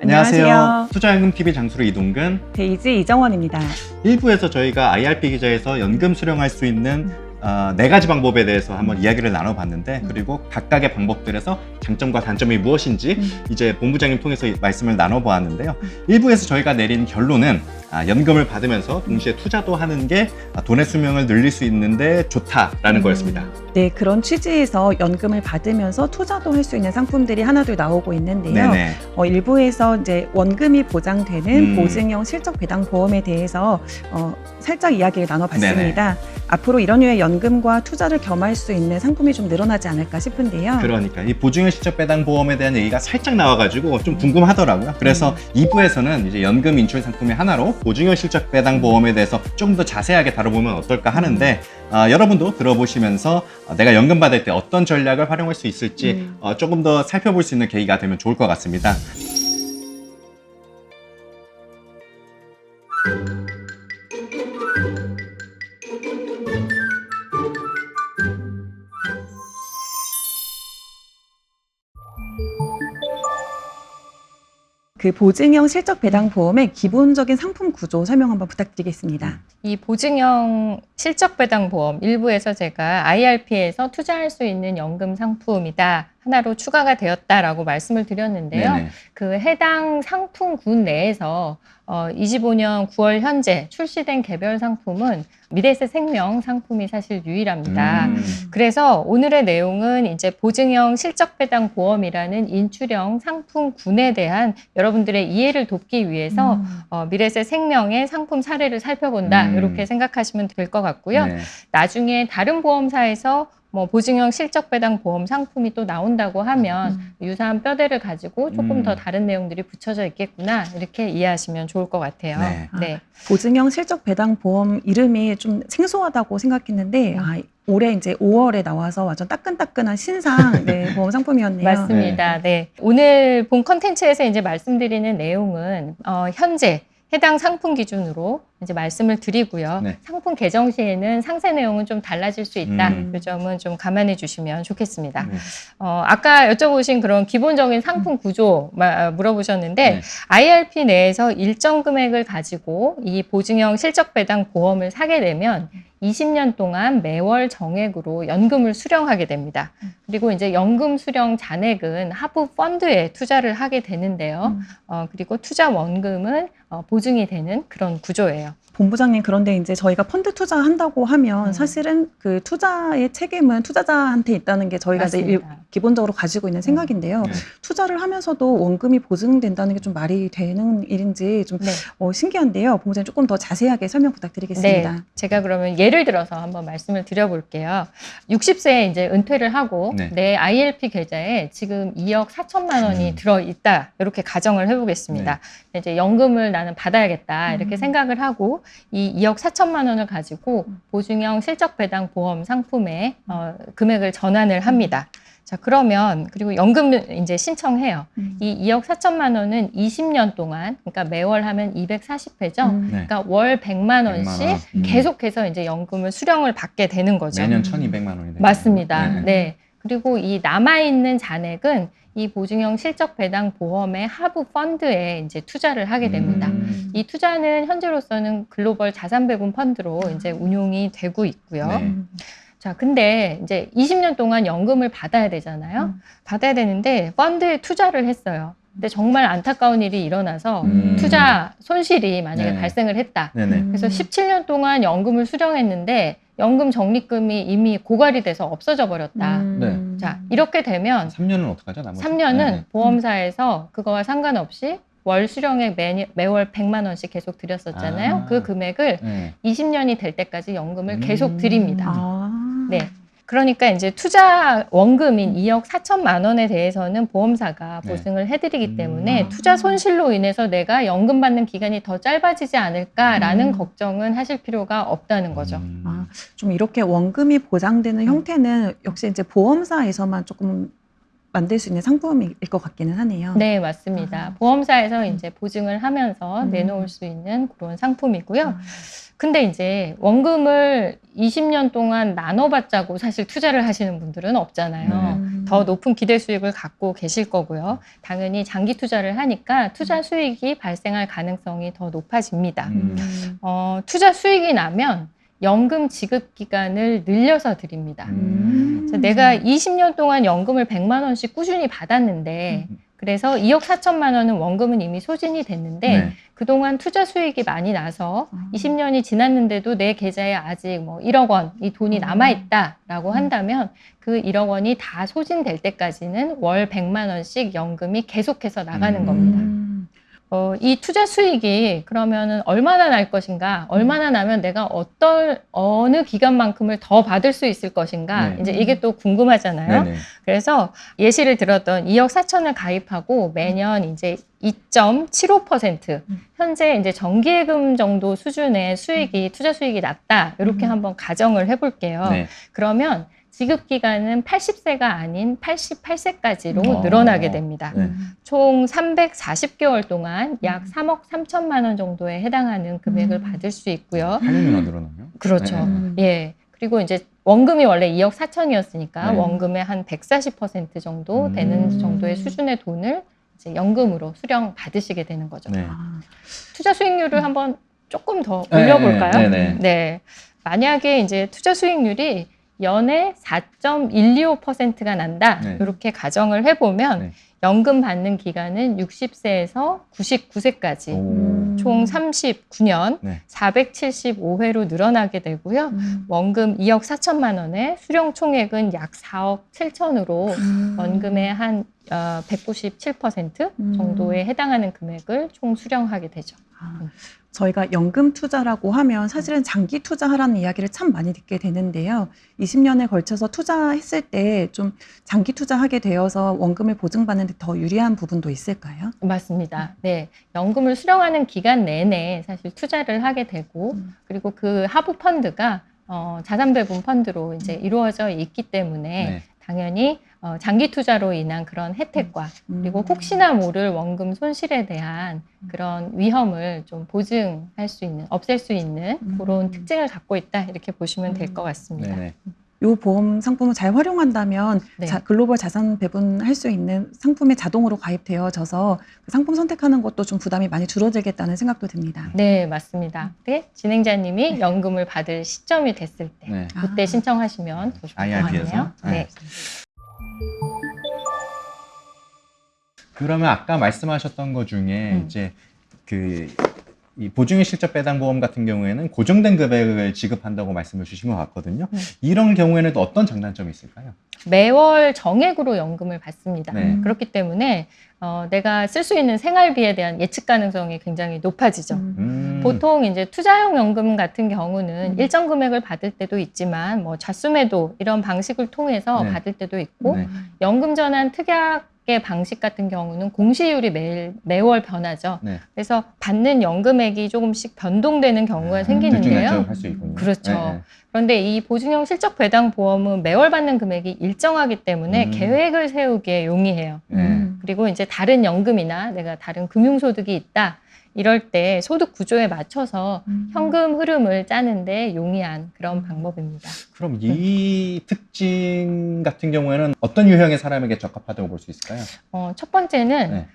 안녕하세요. 투자연금TV 장수로 이동근. 데이지 이정원입니다. 1부에서 저희가 IRP 기자에서 연금 수령할 수 있는 4가지 방법에 대해서 한번 이야기를 나눠봤는데, 그리고 각각의 방법들에서 장점과 단점이 무엇인지 이제 본부장님 통해서 말씀을 나눠보았는데요. 1부에서 저희가 내린 결론은 연금을 받으면서 동시에 투자도 하는 게 돈의 수명을 늘릴 수 있는데 좋다라는 거였습니다. 네, 그런 취지에서 연금을 받으면서 투자도 할 수 있는 상품들이 하나둘 나오고 있는데요. 네네. 일부에서 이제 원금이 보장되는 보증형 실적 배당 보험에 대해서 살짝 이야기를 나눠봤습니다. 네네. 앞으로 이런 류의 연금과 투자를 겸할 수 있는 상품이 좀 늘어나지 않을까 싶은데요. 그러니까 이 보증형 실적 배당 보험에 대한 얘기가 살짝 나와가지고 좀 궁금하더라고요. 그래서 2부에서는 이제 연금 인출 상품의 하나로 보증형 실적 배당 보험에 대해서 조금 더 자세하게 다뤄보면 어떨까 하는데, 여러분도 들어보시면서 내가 연금 받을 때 어떤 전략을 활용할 수 있을지 조금 더 살펴볼 수 있는 계기가 되면 좋을 것 같습니다. 그 보증형 실적 배당 보험의 기본적인 상품 구조 설명 한번 부탁드리겠습니다. 이 보증형 실적 배당 보험 일부에서 제가 IRP에서 투자할 수 있는 연금 상품이다, 하나로 추가가 되었다라고 말씀을 드렸는데요. 네네. 그 해당 상품군 내에서 25년 9월 현재 출시된 개별 상품은 미래세 생명 상품이 사실 유일합니다. 그래서 오늘의 내용은 이제 보증형 실적 배당 보험이라는 인출형 상품군에 대한 여러분들의 이해를 돕기 위해서 미래세 생명의 상품 사례를 살펴본다, 이렇게 생각하시면 될 것 같고요. 네. 나중에 다른 보험사에서 보증형 실적 배당 보험 상품이 또 나온다고 하면 유사한 뼈대를 가지고 조금 더 다른 내용들이 붙여져 있겠구나, 이렇게 이해하시면 좋을 것 같아요. 네. 네. 보증형 실적 배당 보험 이름이 좀 생소하다고 생각했는데 올해 이제 5월에 나와서 완전 따끈따끈한 신상 보험 상품이었네요. 맞습니다. 네. 오늘 본 컨텐츠에서 이제 말씀드리는 내용은 현재 해당 상품 기준으로 이제 말씀을 드리고요. 네. 상품 개정 시에는 상세 내용은 좀 달라질 수 있다. 그 점은 좀 감안해 주시면 좋겠습니다. 아까 여쭤보신 그런 기본적인 상품 구조 물어보셨는데, 네. IRP 내에서 일정 금액을 가지고 이 보증형 실적 배당 보험을 사게 되면 20년 동안 매월 정액으로 연금을 수령하게 됩니다. 그리고 이제 연금 수령 잔액은 하부 펀드에 투자를 하게 되는데요. 그리고 투자 원금은 보증이 되는 그런 구조예요. 본부장님, 그런데 이제 저희가 펀드 투자한다고 하면 사실은 그 투자의 책임은 투자자한테 있다는 게 저희가 이제 기본적으로 가지고 있는 생각인데요. 네. 투자를 하면서도 원금이 보증된다는 게 좀 말이 되는 일인지 좀 신기한데요. 본부장님 조금 더 자세하게 설명 부탁드리겠습니다. 네, 제가 그러면 예를 들어서 한번 말씀을 드려볼게요. 60세에 이제 은퇴를 하고 내 ILP 계좌에 지금 2억 4천만 원이 들어있다, 이렇게 가정을 해보겠습니다. 이제 연금을 나는 받아야겠다, 이렇게 생각을 하고 이 2억 4천만 원을 가지고 보증형 실적 배당 보험 상품에 금액을 전환을 합니다. 자, 그러면 그리고 연금을 이제 신청해요. 이 2억 4천만 원은 20년 동안, 그러니까 매월 하면 240회죠. 그러니까 월 100만 원씩 계속해서 이제 연금을 수령을 받게 되는 거죠. 매년 1,200만 원이 되죠. 맞습니다. 네. 그리고 이 남아있는 잔액은 이 보증형 실적 배당 보험의 하부 펀드에 이제 투자를 하게 됩니다. 이 투자는 현재로서는 글로벌 자산 배분 펀드로 이제 운용이 되고 있고요. 자, 근데 이제 20년 동안 연금을 받아야 되잖아요. 받아야 되는데 펀드에 투자를 했어요. 근데 정말 안타까운 일이 일어나서 투자 손실이 만약에 발생을 했다. 그래서 17년 동안 연금을 수령했는데 연금 적립금이 이미 고갈이 돼서 없어져 버렸다. 자, 이렇게 되면 3년은 어떡하죠? 나머지? 3년은 보험사에서 그거와 상관없이 월 수령액 매월 100만 원씩 계속 드렸었잖아요. 그 금액을 20년이 될 때까지 연금을 계속 드립니다. 네. 그러니까 이제 투자 원금인 2억 4천만 원에 대해서는 보험사가 보증을 해드리기 때문에 투자 손실로 인해서 내가 연금 받는 기간이 더 짧아지지 않을까라는 걱정은 하실 필요가 없다는 거죠. 좀 이렇게 원금이 보장되는 형태는 역시 이제 보험사에서만 조금 만들 수 있는 상품일 것 같기는 하네요. 네, 맞습니다. 보험사에서 이제 보증을 하면서 음. 내놓을 수 있는 그런 상품이고요. 아, 근데 이제 원금을 20년 동안 나눠받자고 사실 투자를 하시는 분들은 없잖아요. 더 높은 기대 수익을 갖고 계실 거고요. 당연히 장기 투자를 하니까 투자 수익이 발생할 가능성이 더 높아집니다. 투자 수익이 나면 연금 지급 기간을 늘려서 드립니다. 그래서 내가 20년 동안 연금을 100만 원씩 꾸준히 받았는데 그래서 2억 4천만 원은 원금은 이미 소진이 됐는데 네. 그동안 투자 수익이 많이 나서 20년이 지났는데도 내 계좌에 아직 뭐 1억 원 이 돈이 남아있다라고 한다면 그 1억 원이 다 소진될 때까지는 월 100만 원씩 연금이 계속해서 나가는 겁니다. 이 투자 수익이 그러면은 얼마나 날 것인가, 얼마나 나면 내가 어느 기간만큼을 더 받을 수 있을 것인가, 네. 이제 이게 또 궁금하잖아요. 네네. 그래서 예시를 들었던 2억 4천을 가입하고 매년 이제 2.75% 현재 이제 정기예금 정도 수준의 수익이 투자 수익이 났다. 이렇게 한번 가정을 해볼게요. 네. 그러면 지급 기간은 80세가 아닌 88세까지로 어. 늘어나게 됩니다. 네. 총 340개월 동안 약 3억 3천만 원 정도에 해당하는 금액을 받을 수 있고요. 8년이나 늘어나요? 그렇죠. 네. 예. 그리고 이제 원금이 원래 2억 4천이었으니까 네. 원금의 한 140% 정도 되는 정도의 수준의 돈을 이제 연금으로 수령 받으시게 되는 거죠. 네. 투자 수익률을 한번 조금 더 올려볼까요? 네, 네. 네. 만약에 이제 투자 수익률이 연에 4.125%가 난다. 네. 이렇게 가정을 해보면 네. 연금 받는 기간은 60세에서 99세까지 총 39년 네. 475회로 늘어나게 되고요. 원금 2억 4천만 원에 수령 총액은 약 4억 7천으로 원금의 한 197% 정도에 해당하는 금액을 총 수령하게 되죠. 저희가 연금 투자라고 하면 사실은 장기 투자하라는 이야기를 참 많이 듣게 되는데요. 20년에 걸쳐서 투자했을 때 좀 장기 투자하게 되어서 원금을 보증받는 데 더 유리한 부분도 있을까요? 맞습니다. 네. 연금을 수령하는 기간 내내 사실 투자를 하게 되고, 그리고 그 하부 펀드가 자산 배분 펀드로 이제 이루어져 있기 때문에 네. 당연히 장기 투자로 인한 그런 혜택과 그리고 혹시나 모를 원금 손실에 대한 그런 위험을 좀 보증할 수 있는, 없앨 수 있는 그런 특징을 갖고 있다 이렇게 보시면 될 것 같습니다. 네네. 이 보험 상품을 잘 활용한다면 네. 글로벌 자산 배분할 수 있는 상품에 자동으로 가입되어져서 그 상품 선택하는 것도 좀 부담이 많이 줄어들겠다는 생각도 듭니다. 네, 맞습니다. 네, 진행자님이 연금을 받을 시점이 됐을 때 네. 그때 신청하시면 더 좋을 것 IRP 에서? 같네요. 네. 그러면 아까 말씀하셨던 것 중에 이제 이 보증의 실적 배당 보험 같은 경우에는 고정된 금액을 지급한다고 말씀을 주신 것 같거든요. 이런 경우에는 또 어떤 장단점이 있을까요? 매월 정액으로 연금을 받습니다. 네. 그렇기 때문에 내가 쓸 수 있는 생활비에 대한 예측 가능성이 굉장히 높아지죠. 보통 이제 투자형 연금 같은 경우는 일정 금액을 받을 때도 있지만 뭐 좌수매도 이런 방식을 통해서 네. 받을 때도 있고 네. 연금 전환 특약의 방식 같은 경우는 공시율이 매월 변하죠. 네. 그래서 받는 연금액이 조금씩 변동되는 경우가 생기는데요. 할 수 있군요. 그렇죠. 네. 그런데 이 보증형 실적 배당 보험은 매월 받는 금액이 일정하기 때문에 계획을 세우기에 용이해요. 네. 그리고 이제 다른 연금이나 내가 다른 금융소득이 있다. 이럴 때 소득 구조에 맞춰서 현금 흐름을 짜는데 용이한 그런 방법입니다. 그럼 이 특징 같은 경우에는 어떤 유형의 사람에게 적합하다고 볼 수 있을까요? 첫 번째는 네.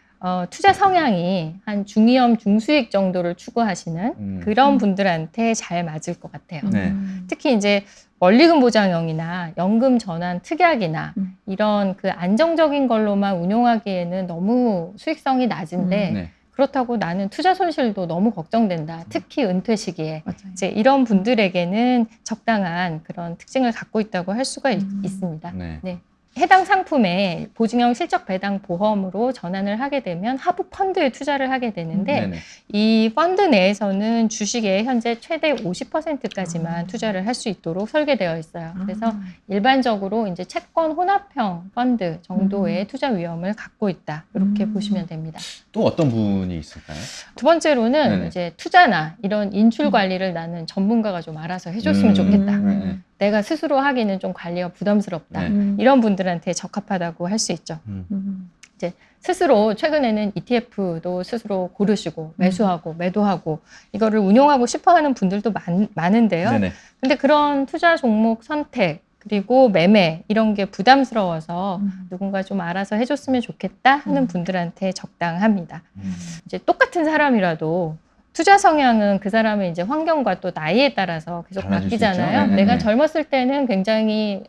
투자 성향이 한 중위험, 중수익 정도를 추구하시는 그런 분들한테 잘 맞을 것 같아요. 네. 특히 이제 원리금 보장형이나 연금 전환 특약이나 이런 그 안정적인 걸로만 운용하기에는 너무 수익성이 낮은데 네. 그렇다고 나는 투자 손실도 너무 걱정된다. 특히 은퇴 시기에. 맞아요. 이제 이런 분들에게는 적당한 그런 특징을 갖고 있다고 할 수가 있습니다. 네. 네. 해당 상품에 보증형 실적 배당 보험으로 전환을 하게 되면 하부 펀드에 투자를 하게 되는데 네네. 이 펀드 내에서는 주식에 현재 최대 50%까지만 투자를 할 수 있도록 설계되어 있어요. 그래서 일반적으로 이제 채권 혼합형 펀드 정도의 투자 위험을 갖고 있다. 이렇게 보시면 됩니다. 또 어떤 분이 있을까요? 두 번째로는 네네. 이제 투자나 이런 인출 관리를 나는 전문가가 좀 알아서 해줬으면 좋겠다. 네. 내가 스스로 하기는 좀 관리가 부담스럽다. 네. 이런 분들한테 적합하다고 할 수 있죠. 스스로 최근에는 ETF도 스스로 고르시고 매수하고 매도하고 이거를 운용하고 싶어하는 분들도 많은데요. 네네. 근데 그런 투자 종목 선택 그리고 매매 이런 게 부담스러워서 누군가 좀 알아서 해줬으면 좋겠다 하는 분들한테 적당합니다. 이제 똑같은 사람이라도 투자 성향은 그 사람의 이제 환경과 또 나이에 따라서 계속 달라질 수 바뀌잖아요. 있죠. 네네네. 내가 젊었을 때는 굉장히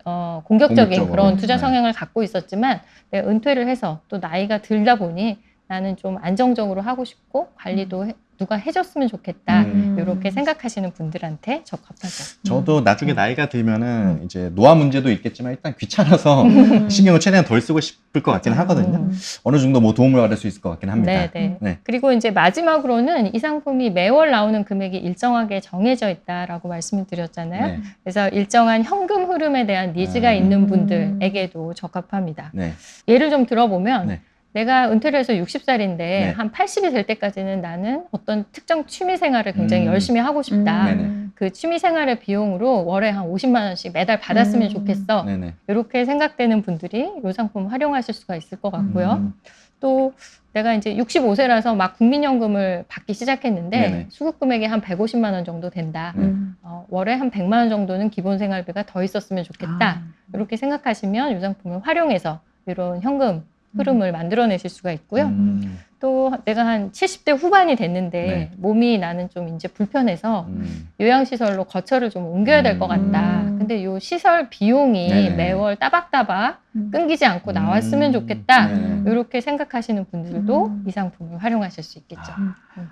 공격적인 공격적으로. 그런 투자 네. 성향을 갖고 있었지만 내가 은퇴를 해서 또 나이가 들다 보니 나는 좀 안정적으로 하고 싶고 관리도 누가 해줬으면 좋겠다. 이렇게 생각하시는 분들한테 적합하죠. 저도 나중에 나이가 들면은 이제 노화 문제도 있겠지만 일단 귀찮아서 신경을 최대한 덜 쓰고 싶을 것 같긴 하거든요. 어느 정도 뭐 도움을 받을 수 있을 것 같긴 합니다. 네. 네. 그리고 이제 마지막으로는 이 상품이 매월 나오는 금액이 일정하게 정해져 있다라고 말씀을 드렸잖아요. 네. 그래서 일정한 현금 흐름에 대한 니즈가 있는 분들에게도 적합합니다. 네. 예를 좀 들어보면 네. 내가 은퇴를 해서 60살인데 네. 한 80이 될 때까지는 나는 어떤 특정 취미 생활을 굉장히 열심히 하고 싶다. 네네. 그 취미 생활의 비용으로 월에 한 50만 원씩 매달 받았으면 좋겠어. 네네. 이렇게 생각되는 분들이 이 상품 활용하실 수가 있을 것 같고요. 또 내가 이제 65세라서 막 국민연금을 받기 시작했는데 네네. 수급 금액이 한 150만 원 정도 된다. 월에 한 100만 원 정도는 기본 생활비가 더 있었으면 좋겠다. 이렇게 생각하시면 이 상품을 활용해서 이런 현금 흐름을 만들어내실 수가 있고요. 또 내가 한 70대 후반이 됐는데 네. 몸이 나는 좀 이제 불편해서 요양시설로 거처를 좀 옮겨야 될 것 같다. 근데 이 시설 비용이 네. 매월 따박따박 끊기지 않고 나왔으면 좋겠다. 네. 이렇게 생각하시는 분들도 이 상품을 활용하실 수 있겠죠.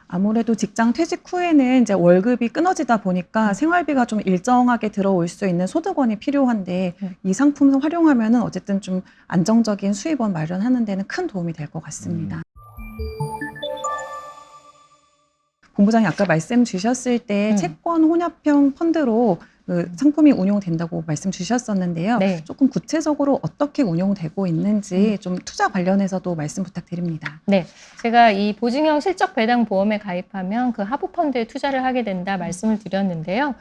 아무래도 직장 퇴직 후에는 이제 월급이 끊어지다 보니까 생활비가 좀 일정하게 들어올 수 있는 소득원이 필요한데 이 상품을 활용하면은 어쨌든 좀 안정적인 수입원 마련하는 데는 큰 도움이 될 것 같습니다. 본부장이 아까 말씀 주셨을 때 채권 혼합형 펀드로 그 상품이 운용된다고 말씀 주셨었는데요. 네. 조금 구체적으로 어떻게 운용되고 있는지 좀 투자 관련해서도 말씀 부탁드립니다. 네, 제가 이 보증형 실적 배당 보험에 가입하면 그 하부 펀드에 투자를 하게 된다 말씀을 드렸는데요.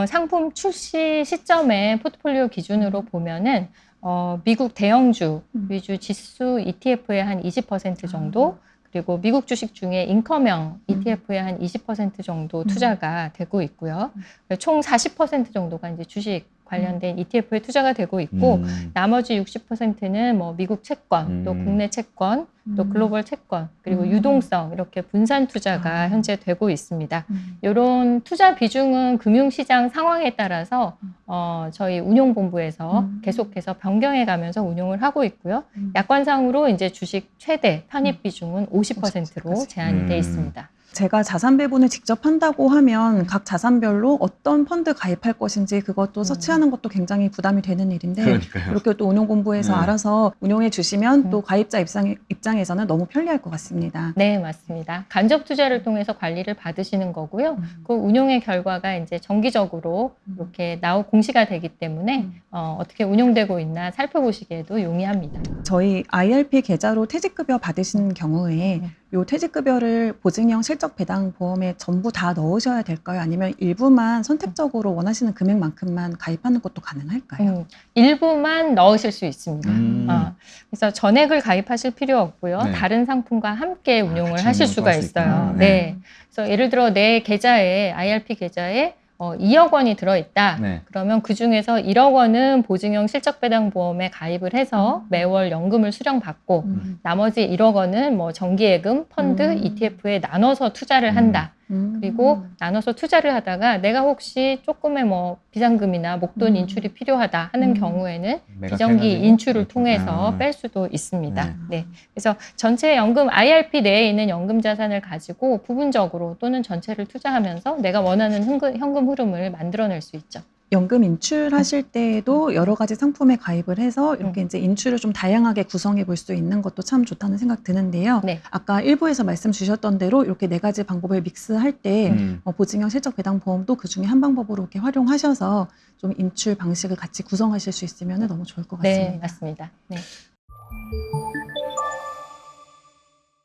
상품 출시 시점에 포트폴리오 기준으로 보면은 미국 대형주 위주 지수 ETF의 한 20% 정도, 그리고 미국 주식 중에 인컴형 ETF의 한 20% 정도 투자가 되고 있고요. 총 40% 정도가 이제 주식 관련된 ETF에 투자가 되고 있고 나머지 60%는 뭐 미국 채권, 또 국내 채권, 또 글로벌 채권, 그리고 유동성 이렇게 분산 투자가 현재 되고 있습니다. 이런 투자 비중은 금융시장 상황에 따라서 저희 운용본부에서 계속해서 변경해 가면서 운용을 하고 있고요. 약관상으로 이제 주식 최대 편입 비중은 50%로 제한이 돼 있습니다. 제가 자산 배분을 직접 한다고 하면 각 자산별로 어떤 펀드 가입할 것인지 그것도 서치하는 것도 굉장히 부담이 되는 일인데 그러니까요. 이렇게 또 운용본부에서 네. 알아서 운용해 주시면 또 가입자 입장에서는 너무 편리할 것 같습니다. 네, 맞습니다. 간접 투자를 통해서 관리를 받으시는 거고요. 그 운용의 결과가 이제 정기적으로 이렇게 공시가 되기 때문에 어떻게 운용되고 있나 살펴보시기에도 용이합니다. 저희 IRP 계좌로 퇴직급여 받으신 경우에 요 퇴직급여를 보증형 실적 배당 보험에 전부 다 넣으셔야 될까요? 아니면 일부만 선택적으로 원하시는 금액만큼만 가입하는 것도 가능할까요? 일부만 넣으실 수 있습니다. 그래서 전액을 가입하실 필요 없고요. 네. 다른 상품과 함께 운용을 같이 하실 운용을 수가 할수 있어요. 있구나. 네. 그래서 예를 들어 내 계좌에 IRP 계좌에 2억 원이 들어있다. 네. 그러면 그 중에서 1억 원은 보증형 실적배당보험에 가입을 해서 매월 연금을 수령받고 나머지 1억 원은 뭐 정기예금, 펀드, ETF에 나눠서 투자를 한다. 그리고 나눠서 투자를 하다가 내가 혹시 조금의 뭐 비상금이나 목돈 인출이 필요하다 하는 경우에는 비정기 인출을 통해서 뺄 수도 있습니다. 네. 그래서 전체 연금 IRP 내에 있는 연금 자산을 가지고 부분적으로 또는 전체를 투자하면서 내가 원하는 현금 흐름을 만들어낼 수 있죠. 연금 인출하실 때에도 여러 가지 상품에 가입을 해서 이렇게 이제 인출을 좀 다양하게 구성해 볼 수 있는 것도 참 좋다는 생각 드는데요. 네. 아까 일부에서 말씀 주셨던 대로 이렇게 네 가지 방법을 믹스할 때 보증형 실적 배당 보험도 그 중에 한 방법으로 이렇게 활용하셔서 좀 인출 방식을 같이 구성하실 수 있으면 너무 좋을 것 같습니다. 네, 맞습니다. 네.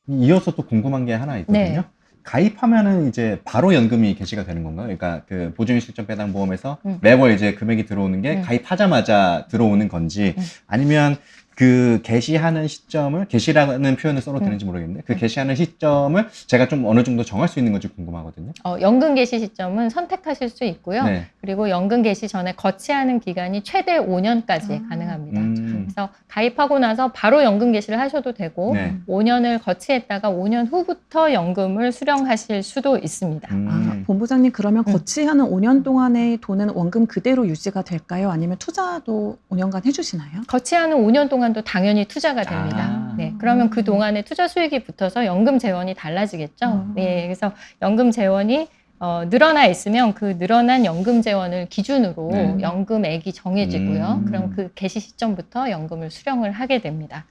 이어서 또 궁금한 게 하나 있거든요. 네. 가입하면은 이제 바로 연금이 개시가 되는 건가요? 그러니까 그 보증형 실적 배당 보험에서 음. 매월 이제 금액이 들어오는 게 가입하자마자 들어오는 건지 아니면 그 개시하는 시점을 개시라는 표현을 써도 되는지 모르겠는데 그 개시하는 시점을 제가 좀 어느 정도 정할 수 있는 건지 궁금하거든요. 연금 개시 시점은 선택하실 수 있고요. 네. 그리고 연금 개시 전에 거치하는 기간이 최대 5년까지 가능합니다. 그래서 가입하고 나서 바로 연금 개시를 하셔도 되고 네. 5년을 거치했다가 5년 후부터 연금을 수령하실 수도 있습니다. 본부장님 그러면 거치하는 5년 동안의 돈은 원금 그대로 유지가 될까요? 아니면 투자도 5년간 해주시나요? 거치하는 5년 동안도 당연히 투자가 됩니다. 네, 그러면 그 동안에 투자 수익이 붙어서 연금 재원이 달라지겠죠. 네, 그래서 연금 재원이 늘어나 있으면 그 늘어난 연금 재원을 기준으로 네. 연금액이 정해지고요. 그럼 그 개시 시점부터 연금을 수령을 하게 됩니다.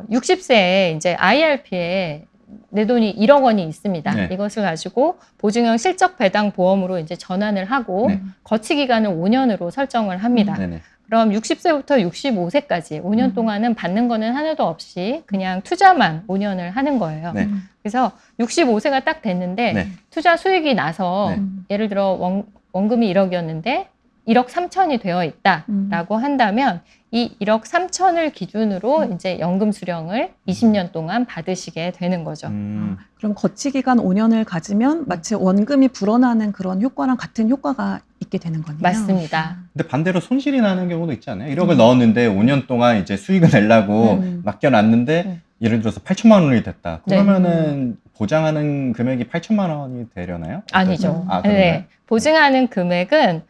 60세에 이제 IRP에 내 돈이 1억 원이 있습니다. 네. 이것을 가지고 보증형 실적 배당 보험으로 이제 전환을 하고 네. 거치 기간을 5년으로 설정을 합니다. 네네. 그럼 60세부터 65세까지 5년 동안은 받는 거는 하나도 없이 그냥 투자만 5년을 하는 거예요. 네. 그래서 65세가 딱 됐는데 네. 투자 수익이 나서 네. 예를 들어 원금이 1억이었는데 1억 3천이 되어 있다라고 한다면 이 1억 3천을 기준으로 이제 연금 수령을 20년 동안 받으시게 되는 거죠. 그럼 거치 기간 5년을 가지면 마치 원금이 불어나는 그런 효과랑 같은 효과가 있게 되는 거네요. 맞습니다. 근데 반대로 손실이 나는 경우도 있지 않아요? 1억을 넣었는데 5년 동안 이제 수익을 내려고 맡겨놨는데 예를 들어서 8천만 원이 됐다. 그러면은 보장하는 금액이 8천만 원이 되려나요? 아니죠. 아, 그런가요? 네. 보증하는 금액은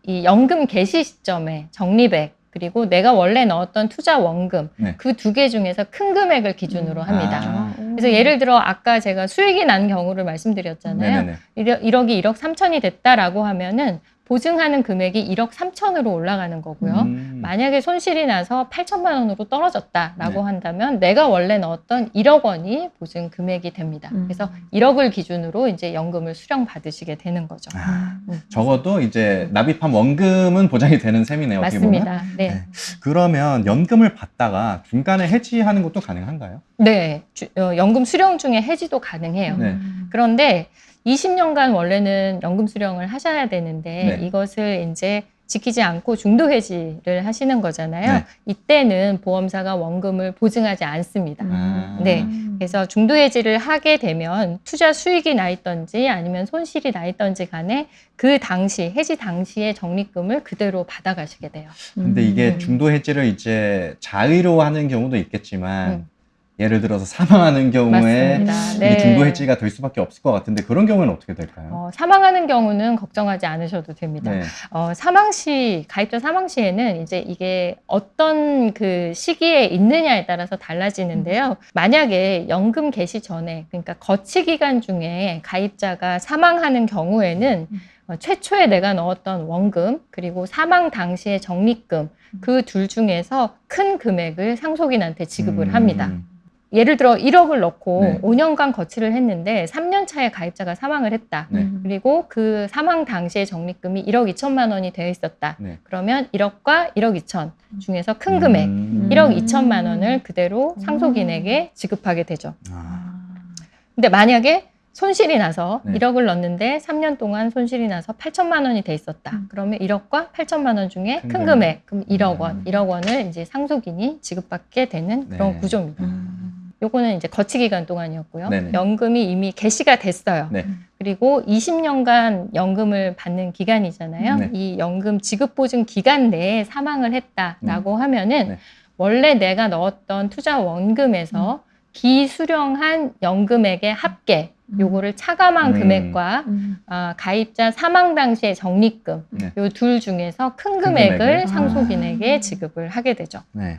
이 연금 개시 시점에 적립액 그리고 내가 원래 넣었던 투자 원금 네. 그 두 개 중에서 큰 금액을 기준으로 합니다. 아. 그래서 예를 들어 아까 제가 수익이 난 경우를 말씀드렸잖아요. 네네네. 1억이 1억 3천이 됐다라고 하면은 보증하는 금액이 1억 3천으로 올라가는 거고요. 만약에 손실이 나서 8천만 원으로 떨어졌다라고 네. 한다면 내가 원래 넣었던 1억 원이 보증 금액이 됩니다. 그래서 1억을 기준으로 이제 연금을 수령 받으시게 되는 거죠. 적어도 이제 납입한 원금은 보장이 되는 셈이네요. 어떻게 보면. 맞습니다. 네. 네. 그러면 연금을 받다가 중간에 해지하는 것도 가능한가요? 네. 연금 수령 중에 해지도 가능해요. 네. 그런데 20년간 원래는 연금 수령을 하셔야 되는데 네. 이것을 이제 지키지 않고 중도 해지를 하시는 거잖아요. 네. 이때는 보험사가 원금을 보증하지 않습니다. 아. 네. 그래서 중도 해지를 하게 되면 투자 수익이 나 있던지 아니면 손실이 나 있던지 간에 그 당시 해지 당시의 적립금을 그대로 받아가시게 돼요. 근데 이게 중도 해지를 이제 자의로 하는 경우도 있겠지만 예를 들어서 사망하는 경우에 맞습니다. 이게 네. 중도 해지가 될 수밖에 없을 것 같은데 그런 경우에는 어떻게 될까요? 사망하는 경우는 걱정하지 않으셔도 됩니다. 네. 사망 시, 가입자 사망 시에는 이제 이게 어떤 그 시기에 있느냐에 따라서 달라지는데요. 만약에 연금 개시 전에, 그러니까 거치 기간 중에 가입자가 사망하는 경우에는 최초에 내가 넣었던 원금, 그리고 사망 당시의 적립금, 그 둘 중에서 큰 금액을 상속인한테 지급을 합니다. 예를 들어 1억을 넣고 네. 5년간 거치를 했는데 3년 차에 가입자가 사망을 했다. 네. 그리고 그 사망 당시의 적립금이 1억 2천만 원이 되어 있었다. 네. 그러면 1억과 1억 2천 중에서 큰 금액 1억 2천만 원을 그대로 상속인에게 지급하게 되죠. 근데 만약에 손실이 나서 네. 1억을 넣었는데 3년 동안 손실이 나서 8천만 원이 돼 있었다. 그러면 1억과 8천만 원 중에 큰 큰 금액, 그럼 1억 원, 1억 원을 이제 상속인이 지급받게 되는 그런 네. 구조입니다. 요거는 이제 거치 기간 동안이었고요. 네네. 연금이 이미 개시가 됐어요. 네. 그리고 20년간 연금을 받는 기간이잖아요. 네. 이 연금 지급 보증 기간 내에 사망을 했다라고 하면은 네. 원래 내가 넣었던 투자 원금에서 기수령한 연금액의 합계 요거를 차감한 금액과 가입자 사망 당시의 적립금 네. 요 둘 중에서 큰 큰 금액을 금액을? 상속인에게 지급을 하게 되죠. 네.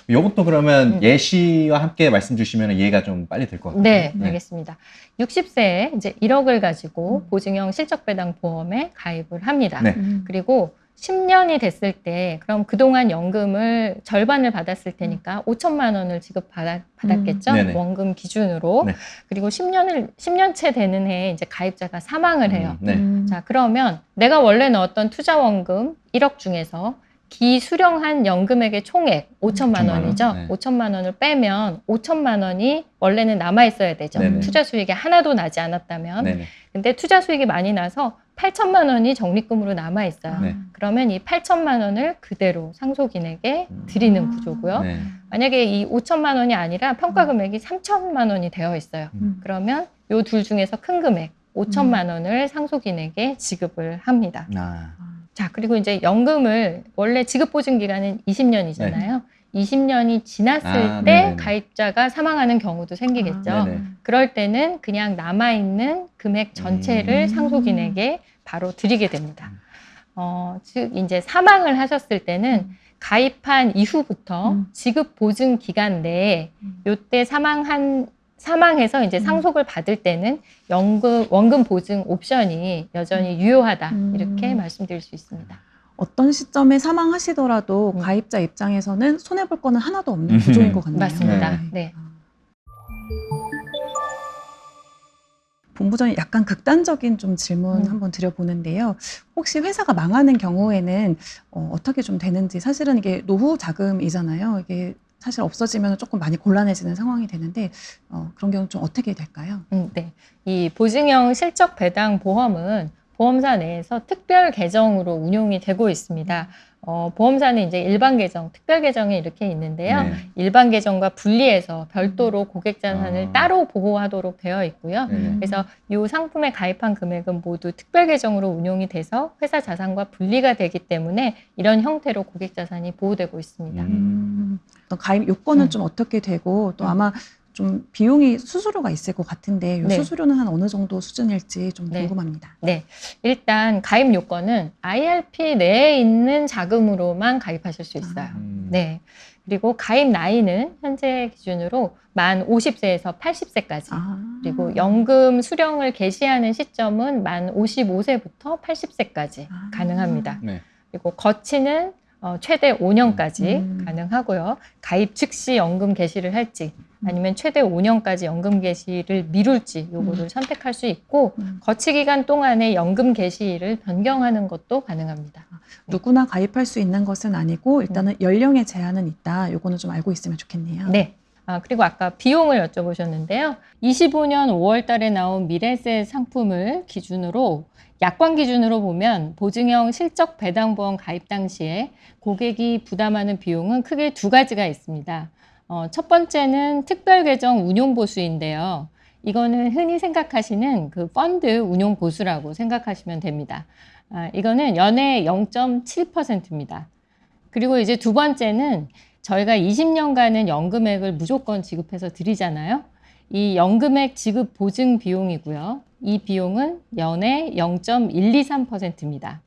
이것도 그러면 예시와 함께 말씀 주시면 이해가 좀 빨리 될 것 같아요. 네, 알겠습니다. 60세에 이제 1억을 가지고 보증형 실적배당 보험에 가입을 합니다. 네. 그리고 10년이 됐을 때 그럼 그동안 연금을 절반을 받았을 테니까 5천만 원을 지급받았겠죠. 네네. 원금 기준으로. 네. 그리고 10년째 되는 해에 이제 가입자가 사망을 해요. 네. 자, 그러면 내가 원래 넣었던 투자 원금 1억 중에서 기수령한 연금액의 총액 5천만 5천만 원이죠. 원, 네. 5천만 원을 빼면 5천만 원이 원래는 남아 있어야 되죠. 네네. 투자 수익이 하나도 나지 않았다면. 네네. 근데 투자 수익이 많이 나서 8천만 원이 적립금으로 남아 있어요. 네. 그러면 이 8천만 원을 그대로 상속인에게 드리는 구조고요. 네. 만약에 이 5천만 원이 아니라 평가 금액이 3천만 원이 되어 있어요. 그러면 요 둘 중에서 큰 금액 5천만 원을 상속인에게 지급을 합니다. 아. 자, 그리고 이제 연금을 원래 지급 보증 기간은 20년이잖아요. 20년이 지났을 아, 때 네네네. 가입자가 사망하는 경우도 생기겠죠. 네네. 그럴 때는 그냥 남아있는 금액 전체를 상속인에게 바로 드리게 됩니다. 즉 이제 사망을 하셨을 때는 가입한 이후부터 지급 보증 기간 내에 요때 사망해서 이제 상속을 받을 때는 원금 보증 옵션이 여전히 유효하다 이렇게 말씀드릴 수 있습니다. 어떤 시점에 사망하시더라도 가입자 입장에서는 손해볼 거는 하나도 없는 구조인 것 같네요. 맞습니다. 네. 네. 본부장님 약간 극단적인 좀 질문 한번 드려보는데요. 혹시 회사가 망하는 경우에는 어떻게 좀 되는지, 사실은 이게 노후 자금이잖아요. 이게 사실 없어지면 조금 많이 곤란해지는 상황이 되는데 그런 경우는 좀 어떻게 될까요? 네. 이 보증형 실적 배당 보험은 보험사 내에서 특별 계정으로 운용이 되고 있습니다. 보험사는 이제 일반 계정, 특별 계정이 이렇게 있는데요. 네. 일반 계정과 분리해서 별도로 고객 자산을 따로 보호하도록 되어 있고요. 그래서 이 상품에 가입한 금액은 모두 특별 계정으로 운용이 돼서 회사 자산과 분리가 되기 때문에 이런 형태로 고객 자산이 보호되고 있습니다. 어떤 가입 요건은 좀 어떻게 되고 또 아마 좀 비용이 수수료가 있을 것 같은데 이 네. 수수료는 한 어느 정도 수준일지 좀 네. 궁금합니다. 네. 일단 가입 요건은 IRP 내에 있는 자금으로만 가입하실 수 있어요. 네. 그리고 가입 나이는 현재 기준으로 만 50세에서 80세까지. 그리고 연금 수령을 개시하는 시점은 만 55세부터 80세까지 가능합니다. 네. 그리고 거치는 최대 5년까지 가능하고요. 가입 즉시 연금 개시를 할지 아니면 최대 5년까지 연금 개시를 미룰지 요거를 선택할 수 있고 거치 기간 동안에 연금 개시일을 변경하는 것도 가능합니다. 누구나 가입할 수 있는 것은 아니고 일단은 연령의 제한은 있다. 요거는 좀 알고 있으면 좋겠네요. 네. 그리고 아까 비용을 여쭤보셨는데요. 25년 5월 달에 나온 미래세 상품을 기준으로 약관 기준으로 보면 보증형 실적 배당보험 가입 당시에 고객이 부담하는 비용은 크게 두 가지가 있습니다. 첫 번째는 특별계정 운용보수인데요. 이거는 흔히 생각하시는 그 펀드 운용보수라고 생각하시면 됩니다. 이거는 연회 0.7%입니다. 그리고 이제 두 번째는 저희가 20년간은 연금액을 무조건 지급해서 드리잖아요. 이 연금액 지급 보증 비용이고요. 이 비용은 연회 0.123%입니다.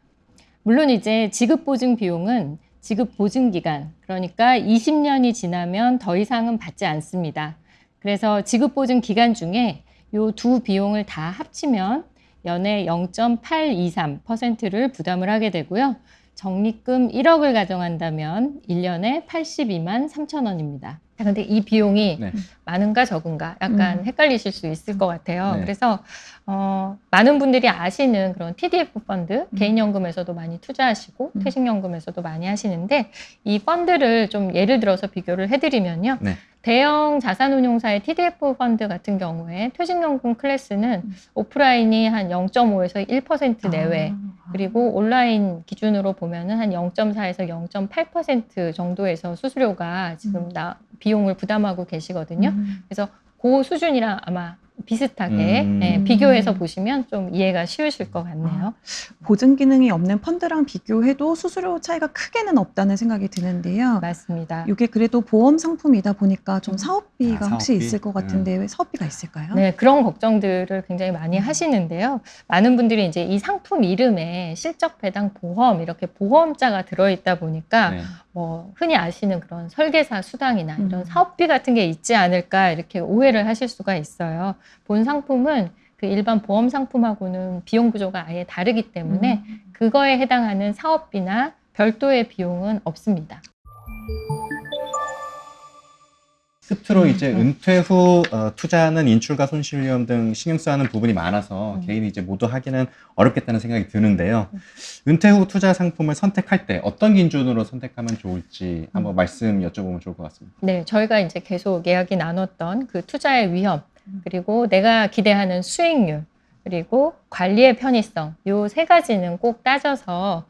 물론 이제 지급 보증 비용은 지급 보증 기간, 그러니까 20년이 지나면 더 이상은 받지 않습니다. 그래서 지급 보증 기간 중에 이 두 비용을 다 합치면 연회 0.823%를 부담을 하게 되고요. 적립금 1억을 가정한다면 1년에 82만 3천 원입니다. 근데 이 비용이 네. 많은가 적은가 약간 헷갈리실 수 있을 것 같아요. 네. 그래서 많은 분들이 아시는 그런 TDF 펀드, 개인연금에서도 많이 투자하시고 퇴직연금에서도 많이 하시는데 이 펀드를 좀 예를 들어서 비교를 해드리면요. 네. 대형 자산운용사의 TDF 펀드 같은 경우에 퇴직연금 클래스는 오프라인이 한 0.5에서 1% 내외, 그리고 온라인 기준으로 보면은 한 0.4에서 0.8% 정도에서 수수료가 지금 비용을 부담하고 계시거든요. 그래서 그 수준이랑 아마 비슷하게 비교해서 보시면 좀 이해가 쉬우실 것 같네요. 보증 기능이 없는 펀드랑 비교해도 수수료 차이가 크게는 없다는 생각이 드는데요. 맞습니다. 이게 그래도 보험 상품이다 보니까 좀 사업비가 혹시 사업비? 있을 것 같은데 왜 사업비가 있을까요? 네, 그런 걱정들을 굉장히 많이 하시는데요. 많은 분들이 이제 이 상품 이름에 실적 배당 보험 이렇게 보험자가 들어있다 보니까 네. 뭐 흔히 아시는 그런 설계사 수당이나 이런 사업비 같은 게 있지 않을까 이렇게 오해를 하실 수가 있어요. 본 상품은 그 일반 보험 상품하고는 비용 구조가 아예 다르기 때문에 그거에 해당하는 사업비나 별도의 비용은 없습니다. 끝으로 이제 은퇴 후 투자는 인출과 손실 위험 등 신경 써야 하는 부분이 많아서 개인이 이제 모두 하기는 어렵겠다는 생각이 드는데요. 은퇴 후 투자 상품을 선택할 때 어떤 기준으로 선택하면 좋을지 한번 말씀 여쭤보면 좋을 것 같습니다. 네, 저희가 이제 계속 이야기 나눴던 그 투자의 위험, 그리고 내가 기대하는 수익률, 그리고 관리의 편의성, 요 세 가지는 꼭 따져서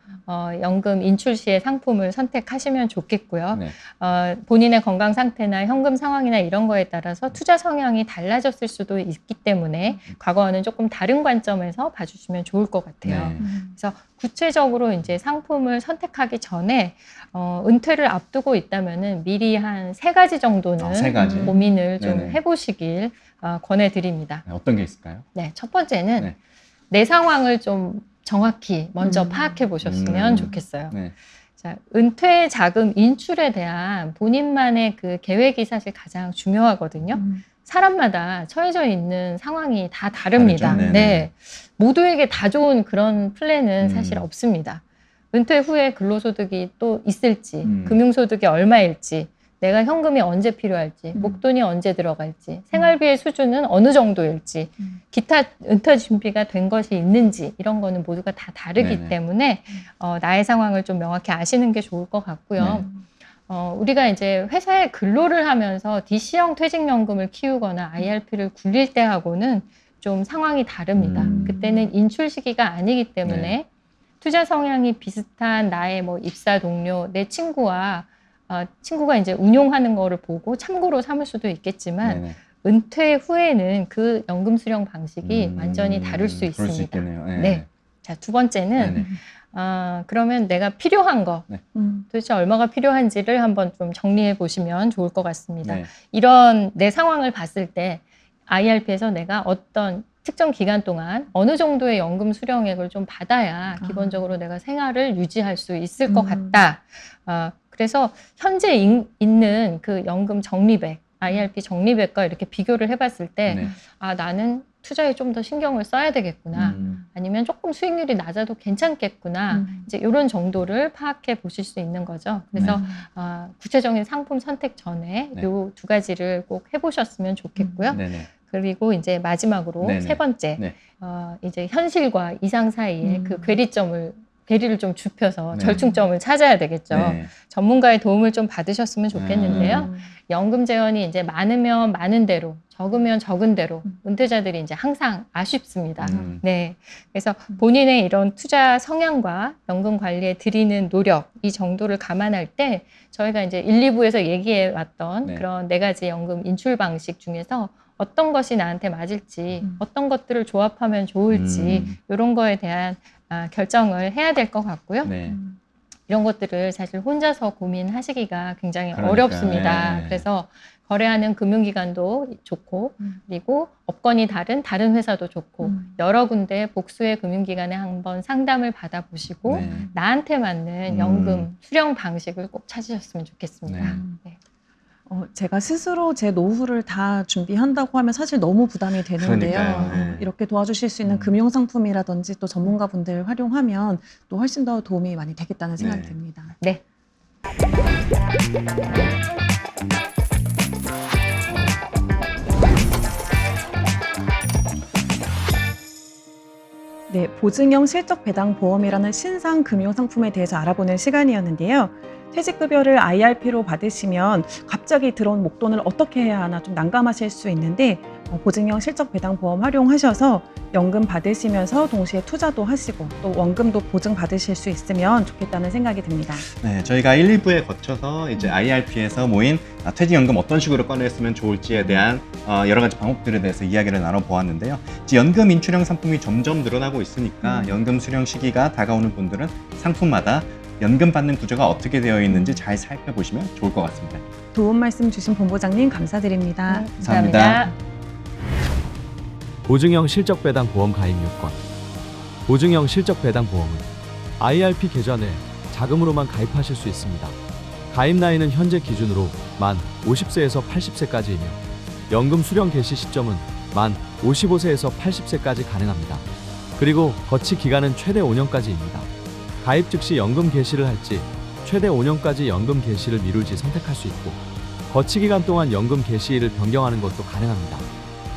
연금 인출 시에 상품을 선택하시면 좋겠고요. 네. 본인의 건강 상태나 현금 상황이나 이런 거에 따라서 투자 성향이 달라졌을 수도 있기 때문에 과거와는 조금 다른 관점에서 봐주시면 좋을 것 같아요. 네. 그래서 구체적으로 이제 상품을 선택하기 전에 은퇴를 앞두고 있다면은 미리 한 3가지 정도는 세 가지. 고민을 좀 네네. 해보시길 권해드립니다. 네, 어떤 게 있을까요? 네, 첫 번째는 네. 내 상황을 좀 정확히 먼저 파악해 보셨으면 좋겠어요. 네. 자, 은퇴 자금 인출에 대한 본인만의 그 계획이 사실 가장 중요하거든요. 사람마다 처해져 있는 상황이 다 다릅니다. 다르죠? 네네. 네. 모두에게 다 좋은 그런 플랜은 사실 없습니다. 은퇴 후에 근로소득이 또 있을지, 금융소득이 얼마일지, 내가 현금이 언제 필요할지, 목돈이 언제 들어갈지, 생활비의 수준은 어느 정도일지, 기타 은퇴 준비가 된 것이 있는지 이런 거는 모두가 다 다르기 네네. 때문에 나의 상황을 좀 명확히 아시는 게 좋을 것 같고요. 우리가 이제 회사에 근로를 하면서 DC형 퇴직연금을 키우거나 IRP를 굴릴 때하고는 좀 상황이 다릅니다. 그때는 인출 시기가 아니기 때문에 네. 투자 성향이 비슷한 나의 뭐 입사 동료, 내 친구가 이제 운용하는 거를 보고 참고로 삼을 수도 있겠지만 네네. 은퇴 후에는 그 연금 수령 방식이 완전히 다를 수 그럴 수 있습니다. 있겠네요. 네. 네. 자, 두 번째는 네네. 그러면 내가 필요한 거, 네. 도대체 얼마가 필요한지를 한번 좀 정리해 보시면 좋을 것 같습니다. 네. 이런 내 상황을 봤을 때 IRP에서 내가 어떤 특정 기간 동안 어느 정도의 연금 수령액을 좀 받아야 기본적으로 내가 생활을 유지할 수 있을 것 같다. 그래서 현재 있는 그 연금 적립액, IRP 적립액과 이렇게 비교를 해봤을 때 네. 나는 투자에 좀 더 신경을 써야 되겠구나. 아니면 조금 수익률이 낮아도 괜찮겠구나. 이제 이런 정도를 파악해 보실 수 있는 거죠. 그래서 구체적인 상품 선택 전에 네. 요 2가지를 꼭 해보셨으면 좋겠고요. 네네. 그리고 이제 마지막으로 네네. 3번째, 네. 이제 현실과 이상 사이에 그 괴리를 좀 좁혀서 네. 절충점을 찾아야 되겠죠. 네. 전문가의 도움을 좀 받으셨으면 좋겠는데요. 연금 재원이 이제 많으면 많은 대로, 적으면 적은 대로 은퇴자들이 이제 항상 아쉽습니다. 네. 그래서 본인의 이런 투자 성향과 연금 관리에 들이는 노력, 이 정도를 감안할 때 저희가 이제 1, 2부에서 얘기해 왔던 네. 그런 4가지 연금 인출 방식 중에서 어떤 것이 나한테 맞을지, 어떤 것들을 조합하면 좋을지 이런 거에 대한 결정을 해야 될 것 같고요. 네. 이런 것들을 사실 혼자서 고민하시기가 굉장히 그러니까요. 어렵습니다. 네. 그래서 거래하는 금융기관도 좋고, 그리고 업권이 다른 회사도 좋고, 여러 군데 복수의 금융기관에 한번 상담을 받아보시고 네. 나한테 맞는 연금 수령 방식을 꼭 찾으셨으면 좋겠습니다. 네. 네. 제가 스스로 제 노후를 다 준비한다고 하면 사실 너무 부담이 되는데요. 그러니까요. 네. 이렇게 도와주실 수 있는 금융상품이라든지 또 전문가분들 활용하면 또 훨씬 더 도움이 많이 되겠다는 생각이 네. 듭니다. 네. 네, 보증형 실적 배당 보험이라는 신상 금융 상품에 대해서 알아보는 시간이었는데요. 퇴직급여를 IRP로 받으시면 갑자기 들어온 목돈을 어떻게 해야 하나 좀 난감하실 수 있는데 보증형 실적 배당 보험 활용하셔서 연금 받으시면서 동시에 투자도 하시고 또 원금도 보증 받으실 수 있으면 좋겠다는 생각이 듭니다. 네, 저희가 1, 2부에 거쳐서 이제 IRP에서 모인 퇴직연금 어떤 식으로 꺼냈으면 좋을지에 대한 여러 가지 방법들에 대해서 이야기를 나눠보았는데요. 이제 연금 인출형 상품이 점점 늘어나고 있으니까 연금 수령 시기가 다가오는 분들은 상품마다 연금 받는 구조가 어떻게 되어 있는지 잘 살펴보시면 좋을 것 같습니다. 도움 말씀 주신 본부장님 감사드립니다. 감사합니다. 보증형 실적배당 보험 가입 요건. 보증형 실적배당 보험은 IRP 계좌 내 자금으로만 가입하실 수 있습니다. 가입 나이는 현재 기준으로 만 50세에서 80세까지이며 연금 수령 개시 시점은 만 55세에서 80세까지 가능합니다. 그리고 거치 기간은 최대 5년까지입니다. 가입 즉시 연금 개시를 할지 최대 5년까지 연금 개시를 미룰지 선택할 수 있고 거치 기간 동안 연금 개시일을 변경하는 것도 가능합니다.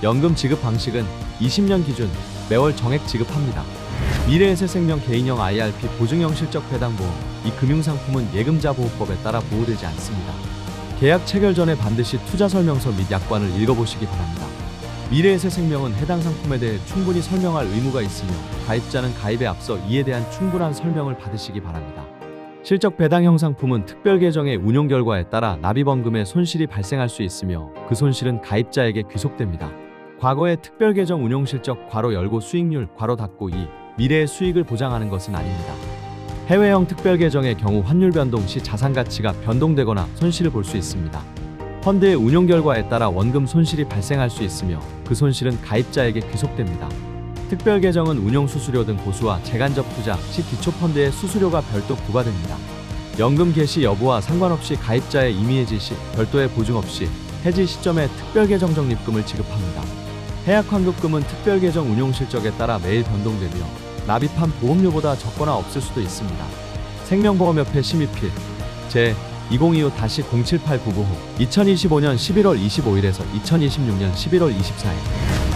연금 지급 방식은 20년 기준 매월 정액 지급합니다. 미래에셋생명 개인형 IRP 보증형 실적 배당 보험, 이 금융상품은 예금자 보호법에 따라 보호되지 않습니다. 계약 체결 전에 반드시 투자 설명서 및 약관을 읽어보시기 바랍니다. 미래에셋생명은 해당 상품에 대해 충분히 설명할 의무가 있으며 가입자는 가입에 앞서 이에 대한 충분한 설명을 받으시기 바랍니다. 실적 배당형 상품은 특별 계정의 운용 결과에 따라 납입원금에 손실이 발생할 수 있으며 그 손실은 가입자에게 귀속됩니다. 과거의 특별 계정 운용 실적 괄호 열고 수익률 괄호 닫고 2 미래의 수익을 보장하는 것은 아닙니다. 해외형 특별 계정의 경우 환율 변동 시 자산 가치가 변동되거나 손실을 볼 수 있습니다. 펀드의 운용 결과에 따라 원금 손실이 발생할 수 있으며 그 손실은 가입자에게 귀속됩니다. 특별 계정은 운용 수수료 등 보수와 재간접 투자 시 기초 펀드의 수수료가 별도 부과됩니다. 연금 개시 여부와 상관없이 가입자의 임의 해지 시 별도의 보증 없이 해지 시점에 특별 계정 적립금을 지급합니다. 해약 환급금은 특별 계정 운용 실적에 따라 매일 변동되며 납입한 보험료보다 적거나 없을 수도 있습니다. 생명보험협회 심의필 제 2025-078995 2025년 11월 25일에서 2026년 11월 24일